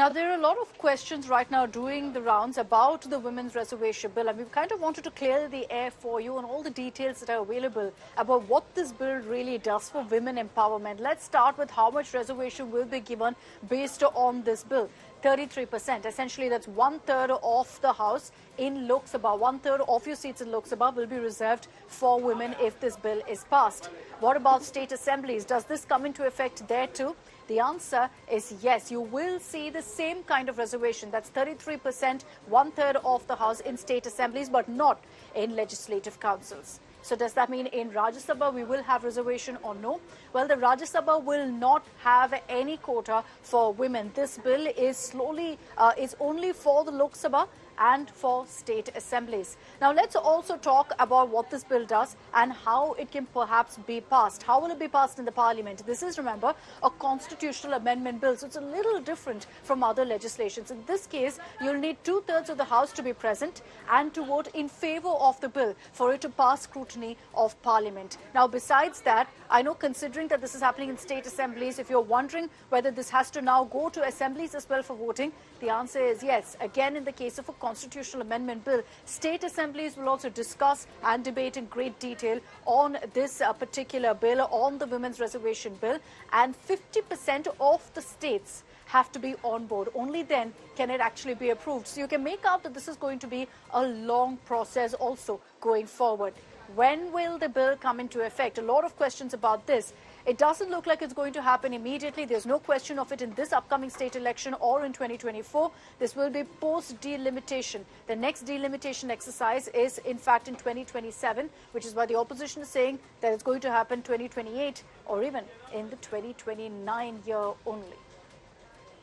Now, there are a lot of questions right now doing the rounds about the Women's Reservation Bill, and we've kind of wanted to clear the air for you on all the details that are available about what this bill really does for women empowerment. Let's start with how much reservation will be given based on this bill. 33%. Essentially, that's 1/3 of the House in Lok Sabha. 1/3 of your seats in Lok Sabha will be reserved for women if this bill is passed. What about state assemblies? Does this come into effect there too? The answer is yes. You will see the same kind of reservation. That's 33%, 1/3 of the House in state assemblies, but not in legislative councils. So does that mean in Rajya Sabha we will have reservation or no? Well, the Rajya Sabha will not have any quota for women. This bill is only for the Lok Sabha and for state assemblies. Now, let's also talk about what this bill does and how it can perhaps be passed. How will it be passed in the parliament? This is, remember, a constitutional amendment bill, so it's a little different from other legislations. In this case, you'll need 2/3 of the House to be present and to vote in favor of the bill for it to pass scrutiny of parliament. Now, besides that, I know considering that this is happening in state assemblies, if you're wondering whether this has to now go to assemblies as well for voting, the answer is yes. Again, in the case of a constitutional amendment bill, state assemblies will also discuss and debate in great detail on this particular bill, on the Women's Reservation Bill, and 50% of the states have to be on board. Only then can it actually be approved. So you can make out that this is going to be a long process also going forward. When will the bill come into effect? A lot of questions about this. It doesn't look like it's going to happen immediately. There's no question of it in this upcoming state election or in 2024. This will be post-delimitation. The next delimitation exercise is, in fact, in 2027, which is why the opposition is saying that it's going to happen 2028 or even in the 2029 year only.